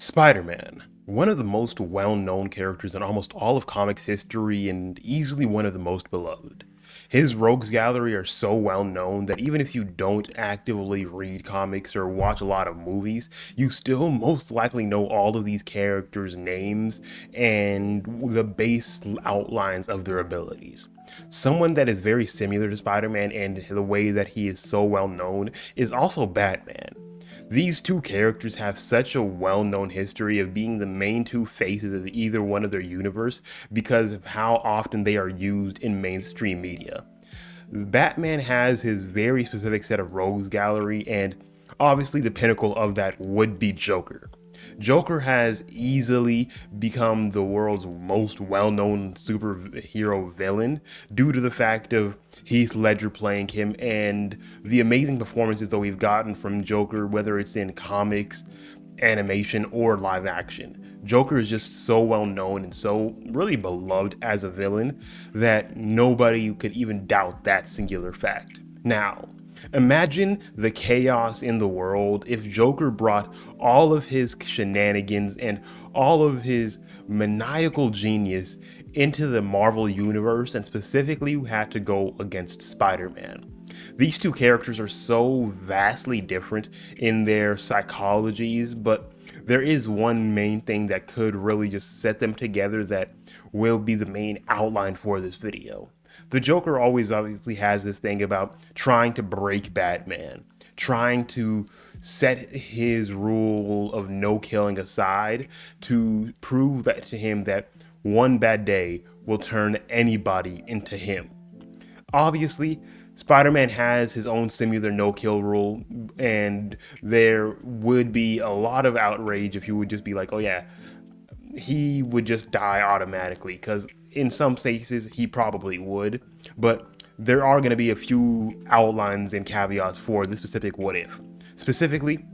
Spider-Man, one of the most well-known characters in almost all of comics history and easily one of the most beloved. His rogues gallery are so well known that even if you don't actively read comics or watch a lot of movies, you still most likely know all of these characters' names and the base outlines of their abilities. Someone that is very similar to Spider-Man and the way that he is so well known is also Batman. These two characters have such a well-known history of being the main two faces of either one of their universe because of how often they are used in mainstream media. Batman has his very specific set of rogues gallery, and obviously the pinnacle of that would be Joker. Joker has easily become the world's most well-known superhero villain due to the fact of Heath Ledger playing him and the amazing performances that we've gotten from Joker, whether it's in comics, animation, or live action. Joker is just so well known and so really beloved as a villain that nobody could even doubt that singular fact. Now, imagine the chaos in the world if Joker brought all of his shenanigans and all of his maniacal genius into the Marvel universe and specifically had to go against Spider-Man. These two characters are so vastly different in their psychologies, but there is one main thing that could really just set them together that will be the main outline for this video. The Joker always obviously has this thing about trying to break Batman, trying to set his rule of no killing aside to prove that to him that one bad day will turn anybody into him. Obviously, Spider-Man has his own similar no-kill rule, and there would be a lot of outrage if you would just be like, oh yeah, he would just die automatically, because in some cases he probably would, but there are going to be a few outlines and caveats for this specific what if. Specifically,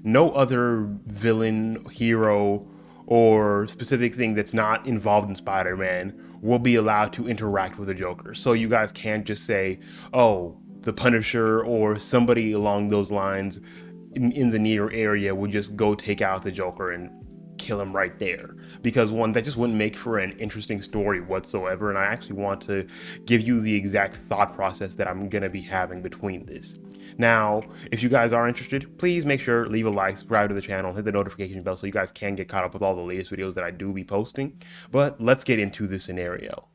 no other villain, hero, or specific thing that's not involved in Spider-Man will be allowed to interact with the Joker. So you guys can't just say, oh, the Punisher or somebody along those lines in the near area would just go take out the Joker and kill him right there, because one, that just wouldn't make for an interesting story whatsoever, and I actually want to give you the exact thought process that I'm gonna be having between this. Now, if you guys are interested, please make sure leave a like, subscribe to the channel, hit the notification bell so you guys can get caught up with all the latest videos that I do be posting. But let's get into this scenario.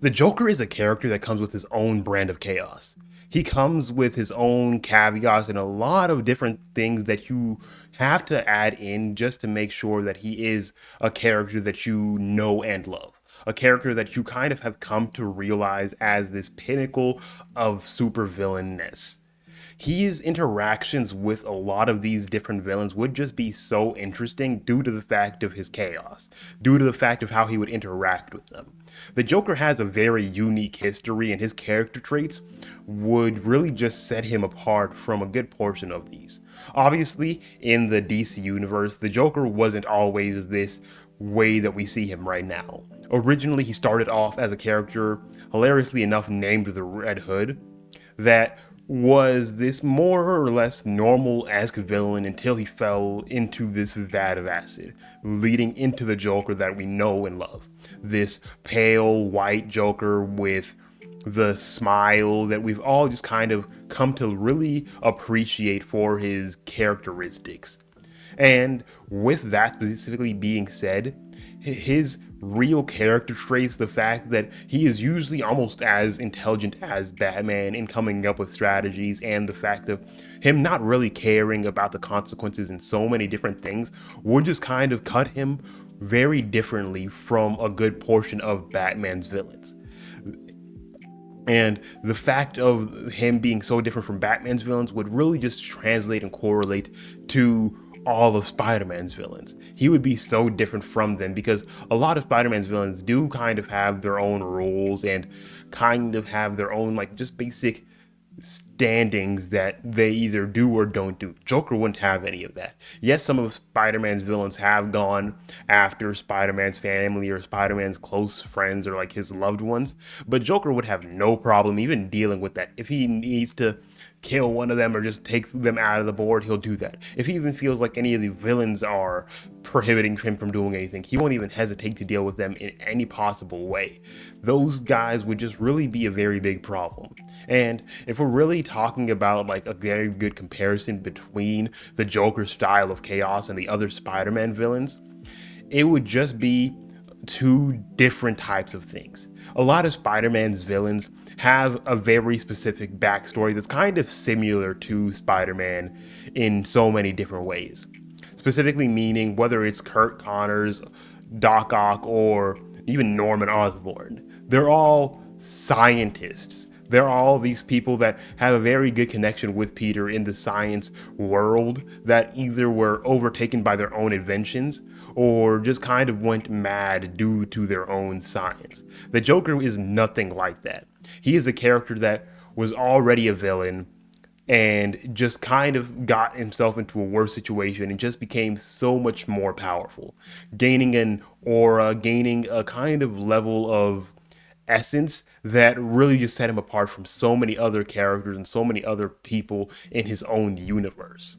The Joker is a character that comes with his own brand of chaos. He comes with his own caveats and a lot of different things that you have to add in just to make sure that he is a character that you know and love. A character that you kind of have come to realize as this pinnacle of supervillainness. His interactions with a lot of these different villains would just be so interesting due to the fact of his chaos, due to the fact of how he would interact with them. The Joker has a very unique history, and his character traits would really just set him apart from a good portion of these. Obviously, in the DC universe, the Joker wasn't always this way that we see him right now. Originally, he started off as a character, hilariously enough, named the Red Hood, that was this more or less normal-esque villain until he fell into this vat of acid, leading into the Joker that we know and love. This pale white Joker with the smile that we've all just kind of come to really appreciate for his characteristics. And with that specifically being said, his real character traits, the fact that he is usually almost as intelligent as Batman in coming up with strategies, and the fact of him not really caring about the consequences in so many different things would just kind of cut him very differently from a good portion of Batman's villains. And the fact of him being so different from Batman's villains would really just translate and correlate to all of Spider-Man's villains. He would be so different from them because a lot of Spider-Man's villains do kind of have their own rules and kind of have their own like just basic standings that they either do or don't do. Joker wouldn't have any of that. Yes, some of Spider-Man's villains have gone after Spider-Man's family or Spider-Man's close friends or like his loved ones, but Joker would have no problem even dealing with that. If he needs to kill one of them or just take them out of the board, he'll do that. If he even feels like any of the villains are prohibiting him from doing anything, he won't even hesitate to deal with them in any possible way. Those guys would just really be a very big problem. And if we're really talking about like a very good comparison between the Joker style of chaos and the other Spider-Man villains, it would just be two different types of things. A lot of Spider-Man's villains have a very specific backstory that's kind of similar to Spider-Man in so many different ways. Specifically meaning whether it's Kurt Connors, Doc Ock, or even Norman Osborn, they're all scientists. They're all these people that have a very good connection with Peter in the science world that either were overtaken by their own inventions or just kind of went mad due to their own science. The Joker is nothing like that. He is a character that was already a villain and just kind of got himself into a worse situation and just became so much more powerful, gaining an aura, gaining a kind of level of essence that really just set him apart from so many other characters and so many other people in his own universe.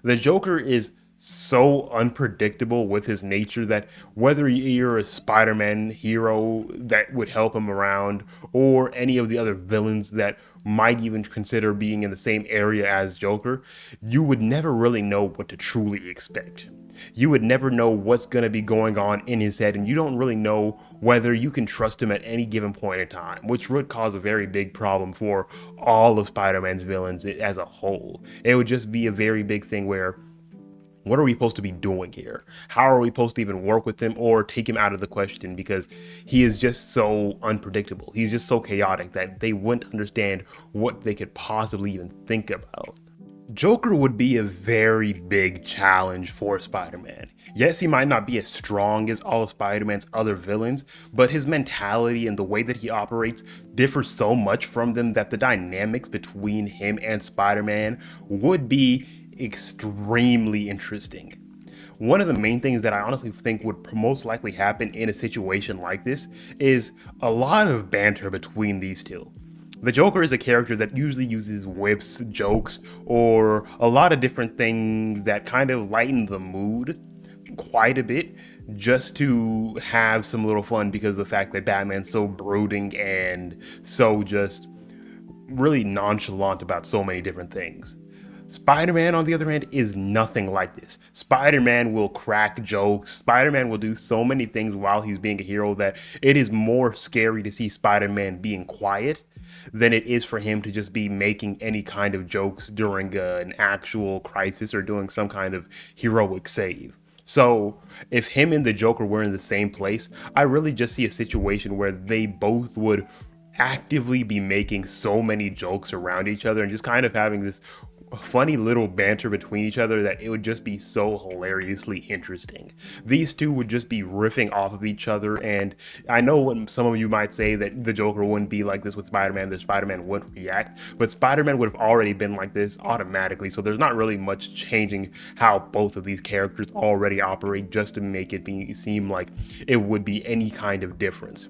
The Joker is so unpredictable with his nature that whether you're a Spider-Man hero that would help him around or any of the other villains that might even consider being in the same area as Joker, you would never really know what to truly expect. You would never know what's going to be going on in his head, and you don't really know whether you can trust him at any given point in time, which would cause a very big problem for all of Spider-Man's villains as a whole. It would just be a very big thing where, what are we supposed to be doing here? How are we supposed to even work with him or take him out of the question? Because he is just so unpredictable. He's just so chaotic that they wouldn't understand what they could possibly even think about. Joker would be a very big challenge for Spider-Man. Yes, he might not be as strong as all of Spider-Man's other villains, but his mentality and the way that he operates differs so much from them that the dynamics between him and Spider-Man would be extremely interesting. One of the main things that I honestly think would most likely happen in a situation like this is a lot of banter between these two. The Joker is a character that usually uses whips, jokes, or a lot of different things that kind of lighten the mood quite a bit just to have some little fun because of the fact that Batman's so brooding and so just really nonchalant about so many different things. Spider-Man, on the other hand, is nothing like this. Spider-Man will crack jokes. Spider-Man will do so many things while he's being a hero that it is more scary to see Spider-Man being quiet than it is for him to just be making any kind of jokes during an actual crisis or doing some kind of heroic save. So if him and the Joker were in the same place, I really just see a situation where they both would actively be making so many jokes around each other and just kind of having this funny little banter between each other that it would just be so hilariously interesting. These two would just be riffing off of each other, and I know when some of you might say that the Joker wouldn't be like this with Spider-Man, that Spider-Man wouldn't react, but Spider-Man would have already been like this automatically, so there's not really much changing how both of these characters already operate just to make it seem like it would be any kind of difference.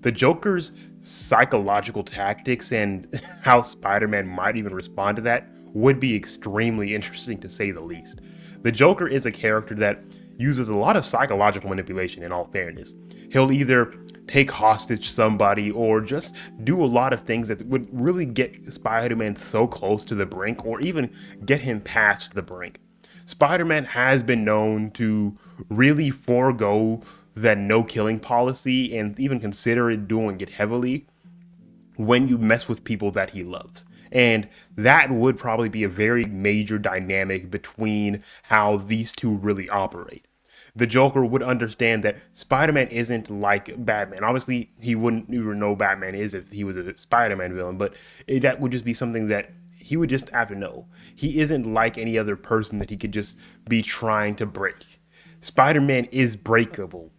The Joker's psychological tactics and how Spider-Man might even respond to that would be extremely interesting to say the least. The Joker is a character that uses a lot of psychological manipulation, in all fairness. He'll either take hostage somebody or just do a lot of things that would really get Spider-Man so close to the brink or even get him past the brink. Spider-Man has been known to really forego that no killing policy and even consider doing it heavily when you mess with people that he loves. And that would probably be a very major dynamic between how these two really operate. The Joker would understand that Spider-Man isn't like Batman. Obviously, he wouldn't even know Batman is if he was a Spider-Man villain, but that would just be something that he would just have to know. He isn't like any other person that he could just be trying to break. Spider-Man is breakable.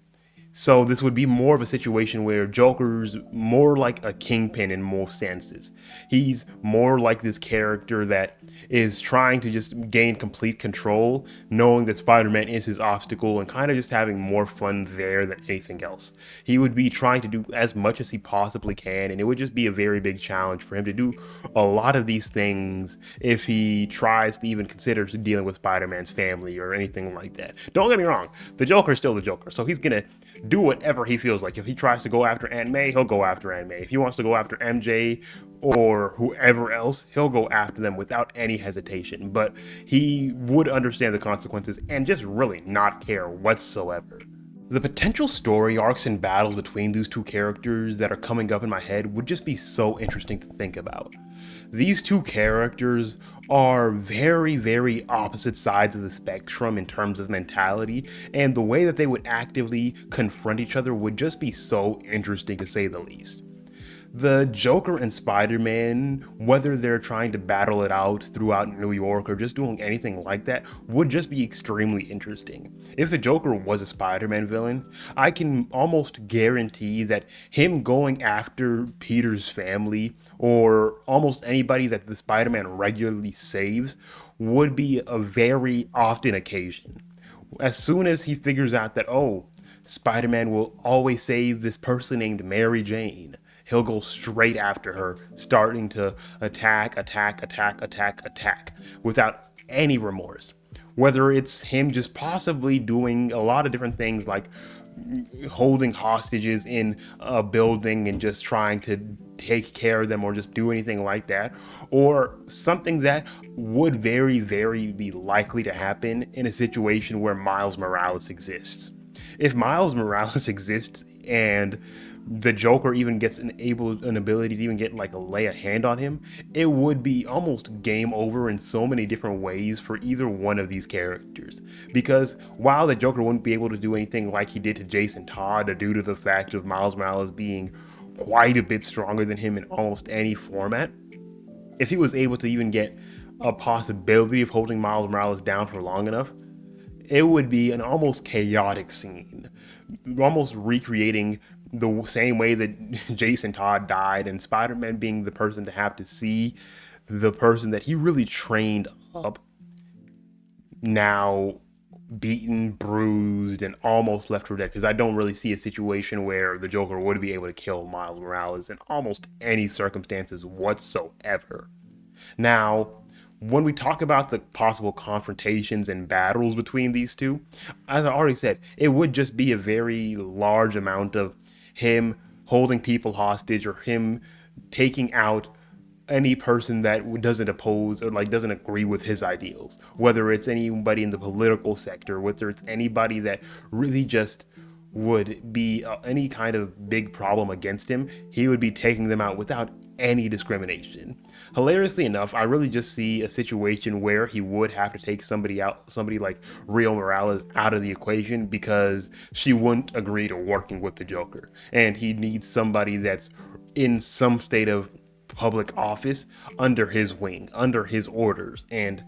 So this would be more of a situation where Joker's more like a kingpin in most senses. He's more like this character that is trying to just gain complete control, knowing that Spider-Man is his obstacle and kind of just having more fun there than anything else. He would be trying to do as much as he possibly can, and it would just be a very big challenge for him to do a lot of these things if he tries to even consider dealing with Spider-Man's family or anything like that. Don't get me wrong, the Joker is still the Joker, so he's gonna do whatever he feels like. If he tries to go after Aunt May, he'll go after Aunt May. If he wants to go after MJ or whoever else, he'll go after them without any hesitation. But he would understand the consequences and just really not care whatsoever. The potential story arcs and battles between these two characters that are coming up in my head would just be so interesting to think about. These two characters are very, very opposite sides of the spectrum in terms of mentality, and the way that they would actively confront each other would just be so interesting to say the least. The Joker and Spider-Man, whether they're trying to battle it out throughout New York or just doing anything like that, would just be extremely interesting. If the Joker was a Spider-Man villain, I can almost guarantee that him going after Peter's family or almost anybody that the Spider-Man regularly saves would be a very often occasion. As soon as he figures out that, oh, Spider-Man will always save this person named Mary Jane, he'll go straight after her, starting to attack without any remorse. Whether it's him just possibly doing a lot of different things like holding hostages in a building and just trying to take care of them or just do anything like that, or something that would very, very be likely to happen in a situation where Miles Morales exists. If Miles Morales exists and the Joker even gets an ability to even get like lay a hand on him, it would be almost game over in so many different ways for either one of these characters. Because while the Joker wouldn't be able to do anything like he did to Jason Todd due to the fact of Miles Morales being quite a bit stronger than him in almost any format, if he was able to even get a possibility of holding Miles Morales down for long enough, it would be an almost chaotic scene, almost recreating the same way that Jason Todd died, and Spider-Man being the person to have to see the person that he really trained up now beaten, bruised, and almost left for dead. Because I don't really see a situation where the Joker would be able to kill Miles Morales in almost any circumstances whatsoever. Now, when we talk about the possible confrontations and battles between these two, as I already said, it would just be a very large amount of him holding people hostage or him taking out any person that doesn't oppose or like doesn't agree with his ideals, whether it's anybody in the political sector, whether it's anybody that really just would be any kind of big problem against him, he would be taking them out without any discrimination. Hilariously enough, I really just see a situation where he would have to take somebody out, somebody like Rio Morales out of the equation because she wouldn't agree to working with the Joker. And he needs somebody that's in some state of public office under his wing, under his orders. And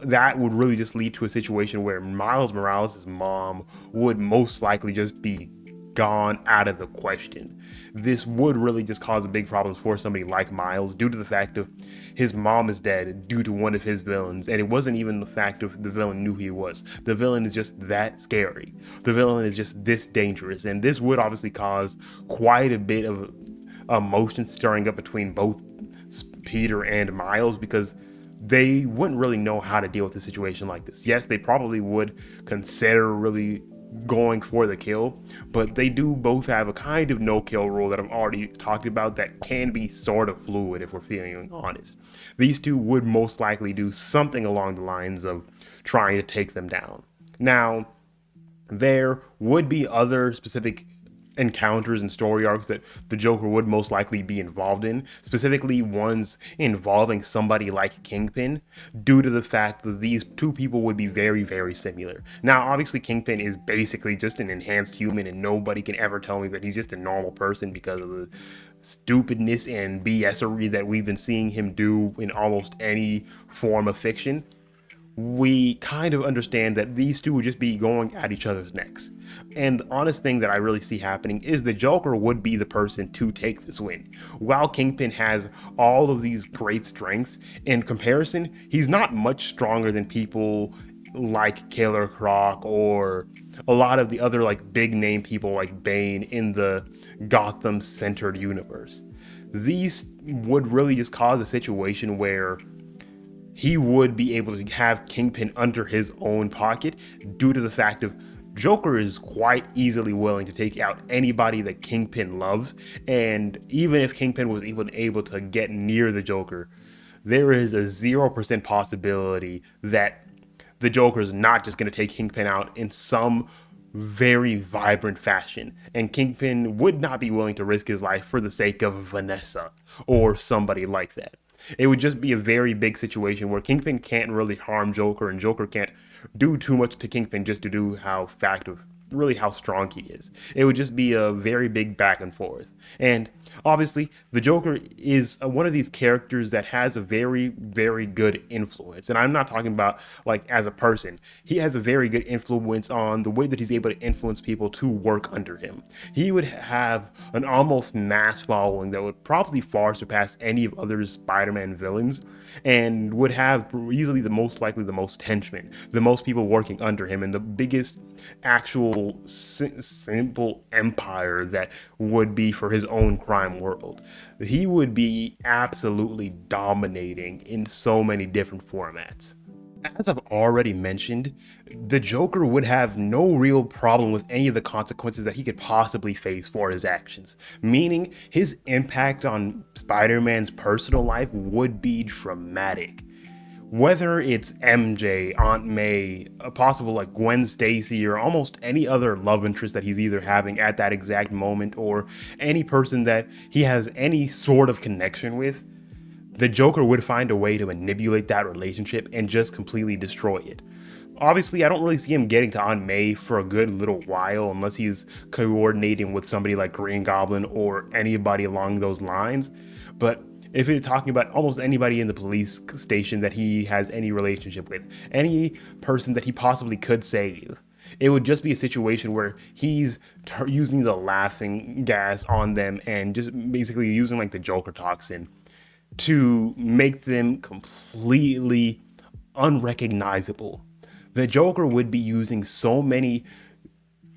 that would really just lead to a situation where Miles Morales' mom would most likely just be gone out of the question. This would really just cause a big problem for somebody like Miles due to the fact of his mom is dead due to one of his villains, and it wasn't even the fact of the villain knew who he was. The villain is just that scary. The villain is just this dangerous, and this would obviously cause quite a bit of emotion stirring up between both Peter and Miles because they wouldn't really know how to deal with a situation like this. Yes, they probably would consider really going for the kill, but they do both have a kind of no-kill rule that I've already talked about that can be sort of fluid if we're feeling honest. These two would most likely do something along the lines of trying to take them down. Now, there would be other specific encounters and story arcs that the Joker would most likely be involved in, specifically ones involving somebody like Kingpin, due to the fact that these two people would be very, very similar. Now, obviously, Kingpin is basically just an enhanced human, and nobody can ever tell me that he's just a normal person because of the stupidness and BSery that we've been seeing him do in almost any form of fiction. we kind of understand that these two would just be going at each other's necks. And the honest thing that I really see happening is the Joker would be the person to take this win. While Kingpin has all of these great strengths, in comparison, he's not much stronger than people like Killer Croc or a lot of the other like big name people like Bane in the Gotham centered universe. These would really just cause a situation where he would be able to have Kingpin under his own pocket due to the fact of Joker is quite easily willing to take out anybody that Kingpin loves. And even if Kingpin was even able to get near the Joker, there is a 0% possibility that the Joker is not just going to take Kingpin out in some very vibrant fashion. And Kingpin would not be willing to risk his life for the sake of Vanessa or somebody like that. It would just be a very big situation where Kingpin can't really harm Joker and Joker can't do too much to Kingpin just to do how fact of really how strong he is. It would just be a very big back and forth. And obviously, the Joker is one of these characters that has a very, very good influence. And I'm not talking about like as a person. He has a very good influence on the way that he's able to influence people to work under him. He would have an almost mass following that would probably far surpass any of other Spider-Man villains and would have easily the most likely the most henchmen, the most people working under him, and the biggest actual simple empire that would be for his own crime world. He would be absolutely dominating in so many different formats. As I've already mentioned, the Joker would have no real problem with any of the consequences that he could possibly face for his actions, meaning his impact on Spider-Man's personal life would be dramatic. Whether it's MJ, Aunt May, a possible like Gwen Stacy, or almost any other love interest that he's either having at that exact moment, or any person that he has any sort of connection with, the Joker would find a way to manipulate that relationship and just completely destroy it. Obviously, I don't really see him getting to Aunt May for a good little while unless he's coordinating with somebody like Green Goblin or anybody along those lines. But if you're talking about almost anybody in the police station that he has any relationship with, any person that he possibly could save, it would just be a situation where he's using the laughing gas on them and just basically using like the Joker toxin to make them completely unrecognizable. The Joker would be using so many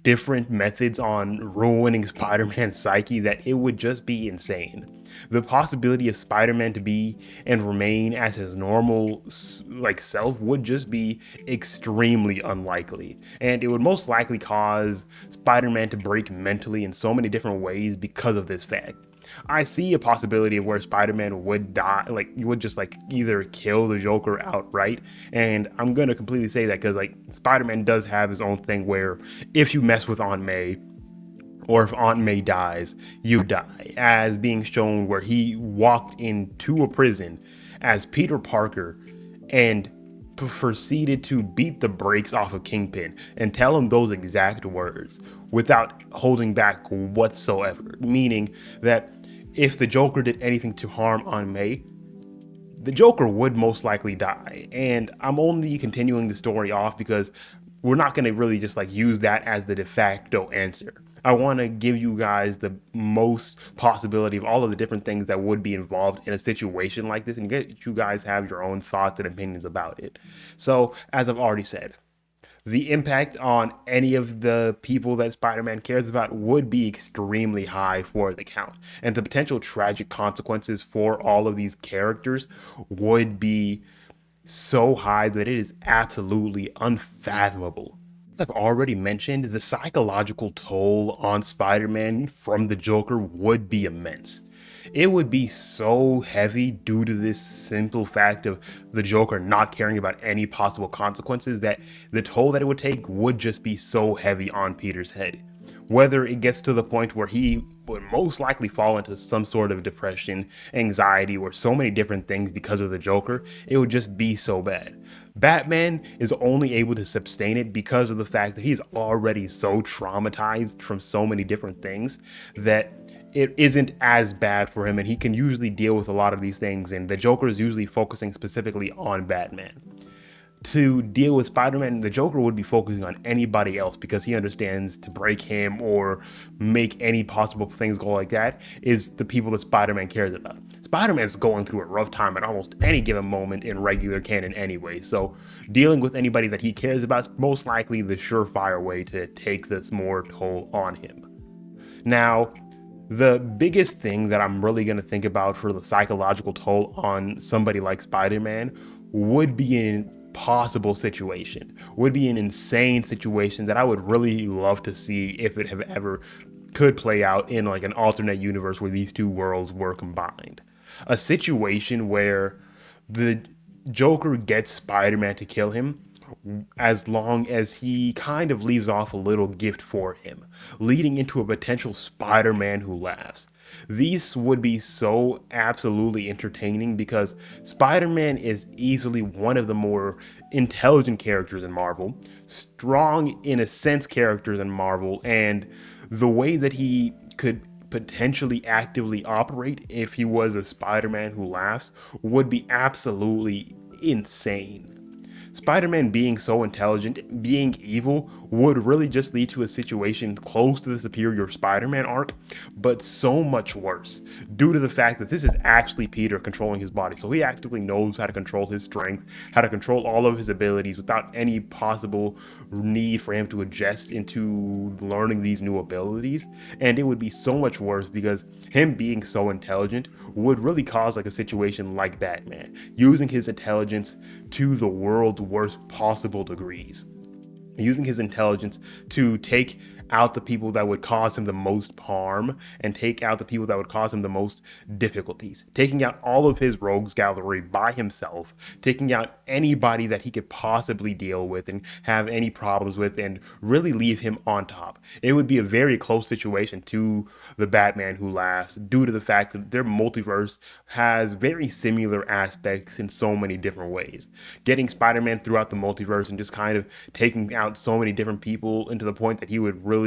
different methods on ruining Spider-Man's psyche that it would just be insane. The possibility of Spider-Man to be and remain as his normal like self would just be extremely unlikely, and it would most likely cause Spider-Man to break mentally in so many different ways because of this fact. I see a possibility of where Spider-Man would die, like you would just like either kill the Joker outright. And I'm gonna completely say that because like Spider-Man does have his own thing where if you mess with Aunt May, or if Aunt May dies, you die, as being shown where he walked into a prison as Peter Parker and proceeded to beat the brakes off of Kingpin and tell him those exact words without holding back whatsoever. Meaning that if the Joker did anything to harm Aunt May, the Joker would most likely die. And I'm only continuing the story off because we're not going to really just like use that as the de facto answer. I want to give you guys the most possibility of all of the different things that would be involved in a situation like this and get you guys have your own thoughts and opinions about it. So, as I've already said, the impact on any of the people that Spider-Man cares about would be extremely high for the count. And the potential tragic consequences for all of these characters would be so high that it is absolutely unfathomable. As I've already mentioned, the psychological toll on Spider-Man from the Joker would be immense. It would be so heavy due to this simple fact of the Joker not caring about any possible consequences that the toll that it would take would just be so heavy on Peter's head. Whether it gets to the point where he would most likely fall into some sort of depression, anxiety, or so many different things because of the Joker, it would just be so bad. Batman is only able to sustain it because of the fact that he's already so traumatized from so many different things that it isn't as bad for him, and he can usually deal with a lot of these things, and the Joker is usually focusing specifically on Batman. to deal with Spider-Man, the Joker would be focusing on anybody else because he understands to break him or make any possible things go like that is the people that Spider-Man cares about. Spider-Man's going through a rough time at almost any given moment in regular canon anyway, so dealing with anybody that he cares about is most likely the surefire way to take this more toll on him. Now, the biggest thing that I'm really going to think about for the psychological toll on somebody like Spider-Man would be an impossible situation, would be an insane situation that I would really love to see if it have ever could play out in like an alternate universe where these two worlds were combined. A situation where the Joker gets Spider-Man to kill him as long as he kind of leaves off a little gift for him, leading into a potential Spider-Man who laughs. These would be so absolutely entertaining because Spider-Man is easily one of the more intelligent characters in Marvel, strong in a sense characters in Marvel, and the way that he could potentially actively operate if he was a Spider-Man who laughs would be absolutely insane. Spider-Man being so intelligent, being evil, would really just lead to a situation close to the Superior Spider-Man arc, but so much worse, due to the fact that this is actually Peter controlling his body. So he actively knows how to control his strength, how to control all of his abilities without any possible need for him to adjust into learning these new abilities. And it would be so much worse because him being so intelligent would really cause like a situation like Batman, using his intelligence to the world's worst possible degrees, using his intelligence to take out the people that would cause him the most harm and take out the people that would cause him the most difficulties, taking out all of his rogues gallery by himself, taking out anybody that he could possibly deal with and have any problems with and really leave him on top. It would be a very close situation to the Batman Who Laughs due to the fact that their multiverse has very similar aspects in so many different ways. Getting Spider-Man throughout the multiverse and just kind of taking out so many different people into the point that he would really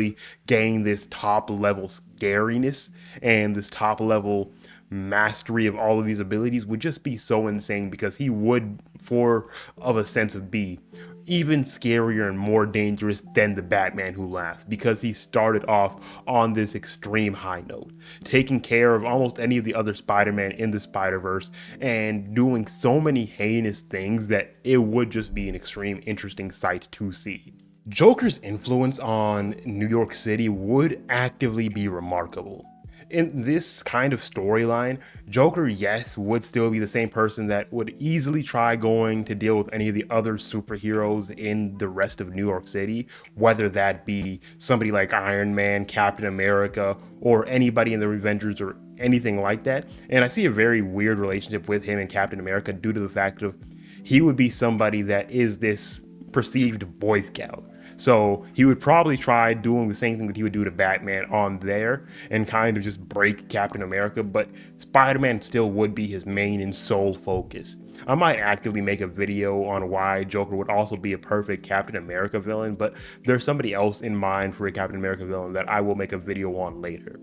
gain this top level scariness and this top level mastery of all of these abilities would just be so insane because he would, for of a sense of be even scarier and more dangerous than the Batman Who Laughs because he started off on this extreme high note, taking care of almost any of the other Spider-Man in the Spider-Verse and doing so many heinous things that it would just be an extreme interesting sight to see. Joker's influence on New York City would actively be remarkable. In this kind of storyline, Joker, yes, would still be the same person that would easily try going to deal with any of the other superheroes in the rest of New York City, whether that be somebody like Iron Man, Captain America, or anybody in the Avengers or anything like that. And I see a very weird relationship with him and Captain America due to the fact of he would be somebody that is this perceived Boy Scout. So he would probably try doing the same thing that he would do to Batman on there and kind of just break Captain America, but Spider-Man still would be his main and sole focus. I might actively make a video on why Joker would also be a perfect Captain America villain, but there's somebody else in mind for a Captain America villain that I will make a video on later.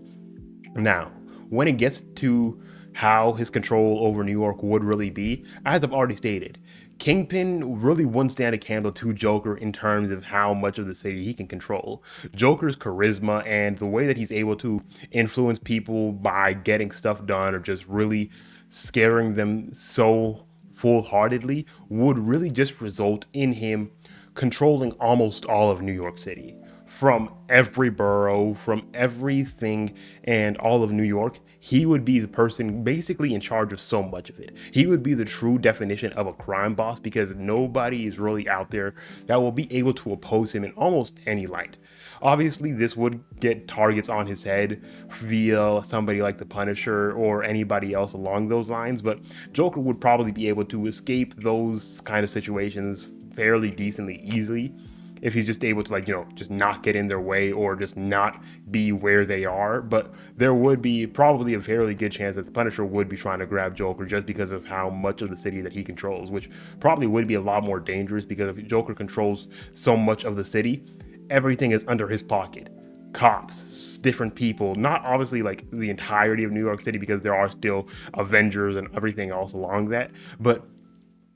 Now, when it gets to how his control over New York would really be, as I've already stated, Kingpin really wouldn't stand a candle to Joker in terms of how much of the city he can control. Joker's charisma and the way that he's able to influence people by getting stuff done or just really scaring them so full-heartedly would really just result in him controlling almost all of New York City. From every borough, from everything and all of New York, he would be the person basically in charge of so much of it. He would be the true definition of a crime boss because nobody is really out there that will be able to oppose him in almost any light. Obviously, this would get targets on his head via somebody like the Punisher or anybody else along those lines, but Joker would probably be able to escape those kind of situations fairly decently easily if he's just able to, like, just not get in their way or just not be where they are. But there would be probably a fairly good chance that the Punisher would be trying to grab Joker just because of how much of the city that he controls, which probably would be a lot more dangerous because if Joker controls so much of the city, everything is under his pocket. Cops, different people, not obviously like the entirety of New York City because there are still Avengers and everything else along that, but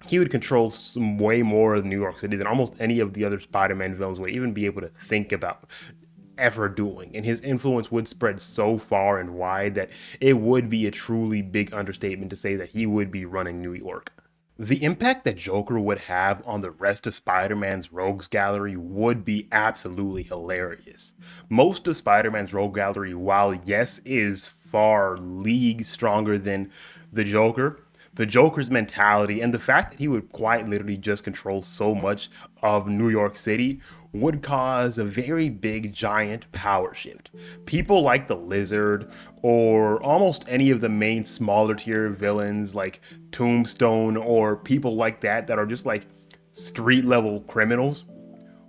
he would control some way more of New York City than almost any of the other Spider-Man villains would even be able to think about ever doing. And his influence would spread so far and wide that it would be a truly big understatement to say that he would be running New York. The impact that Joker would have on the rest of Spider-Man's rogues gallery would be absolutely hilarious. Most of Spider-Man's rogue gallery, while yes, is far leagues stronger than the Joker, the Joker's mentality and the fact that he would quite literally just control so much of New York City would cause a very big giant power shift. People like the Lizard or almost any of the main smaller tier villains like Tombstone or people like that are just like street level criminals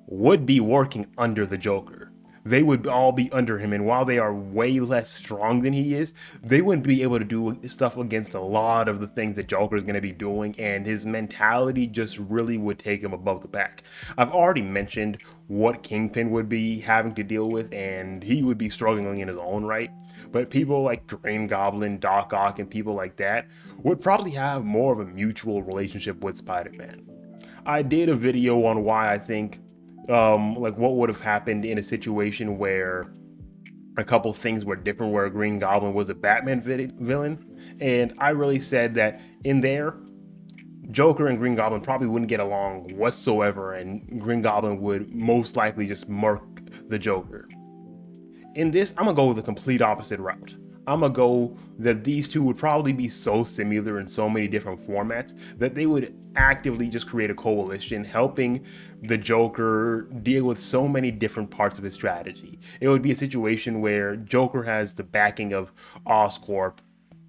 would be working under the Joker. They would all be under him, and while they are way less strong than he is, they wouldn't be able to do stuff against a lot of the things that Joker is going to be doing, and his mentality just really would take him above the pack. I've already mentioned what Kingpin would be having to deal with, and he would be struggling in his own right. But people like Green Goblin, Doc Ock, and people like that would probably have more of a mutual relationship with Spider-Man. I did a video on why I think like what would have happened in a situation where a couple things were different, where Green Goblin was a Batman villain, and I really said that in there, Joker and Green Goblin probably wouldn't get along whatsoever, and Green Goblin would most likely just murk the Joker. In this, I'm gonna go the complete opposite route. I'm gonna go that these two would probably be so similar in so many different formats that they would actively just create a coalition helping the Joker deal with so many different parts of his strategy. It would be a situation where Joker has the backing of Oscorp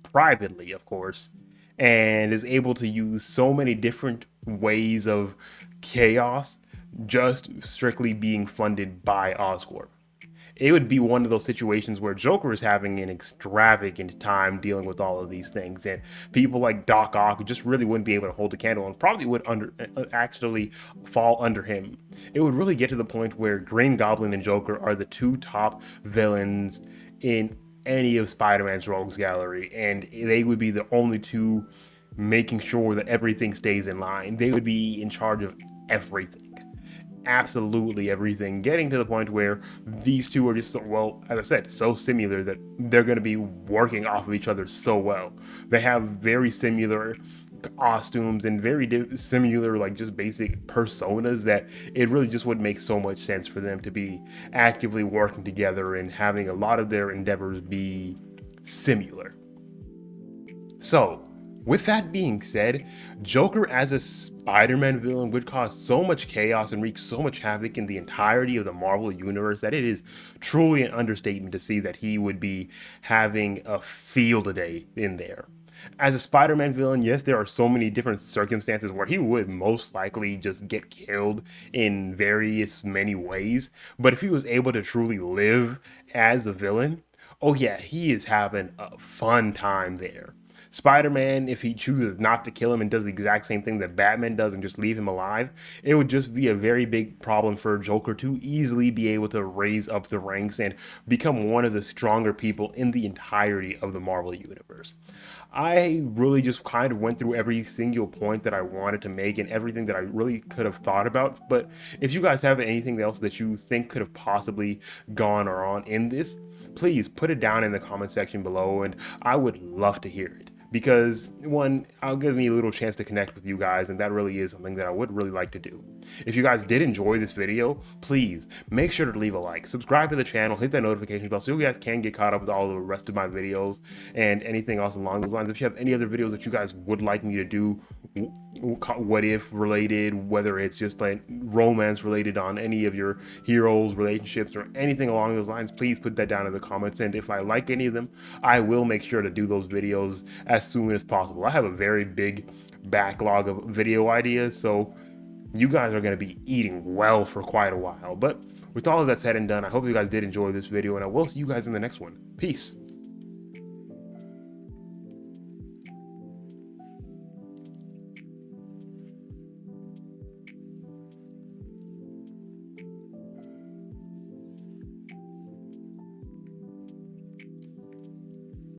privately, of course, and is able to use so many different ways of chaos just strictly being funded by Oscorp. It would be one of those situations where Joker is having an extravagant time dealing with all of these things, and people like Doc Ock just really wouldn't be able to hold a candle and probably would actually fall under him. It would really get to the point where Green Goblin and Joker are the two top villains in any of Spider-Man's rogues gallery, and they would be the only two making sure that everything stays in line. They would be in charge of everything, absolutely everything, getting to the point where these two are just so, well, as I said, so similar that they're going to be working off of each other so well. They have very similar costumes and very similar, like, just basic personas that it really just would make so much sense for them to be actively working together and having a lot of their endeavors be similar. So, with that being said, Joker as a Spider-Man villain would cause so much chaos and wreak so much havoc in the entirety of the Marvel Universe that it is truly an understatement to see that he would be having a field day in there. As a Spider-Man villain, yes, there are so many different circumstances where he would most likely just get killed in various many ways, but if he was able to truly live as a villain, oh yeah, he is having a fun time there. Spider-Man, if he chooses not to kill him and does the exact same thing that Batman does and just leave him alive, it would just be a very big problem for Joker to easily be able to raise up the ranks and become one of the stronger people in the entirety of the Marvel Universe. I really just kind of went through every single point that I wanted to make and everything that I really could have thought about, but if you guys have anything else that you think could have possibly gone on in this, please put it down in the comment section below, and I would love to hear it. Because one, it gives me a little chance to connect with you guys, and that really is something that I would really like to do. If you guys did enjoy this video, please make sure to leave a like, subscribe to the channel, hit that notification bell so you guys can get caught up with all the rest of my videos and anything else along those lines. If you have any other videos that you guys would like me to do, what if related, whether it's just like romance related on any of your heroes, relationships, or anything along those lines, please put that down in the comments. And if I like any of them, I will make sure to do those videos as soon as possible. I have a very big backlog of video ideas, so you guys are going to be eating well for quite a while. But with all of that said and done, I hope you guys did enjoy this video, and I will see you guys in the next one. Peace.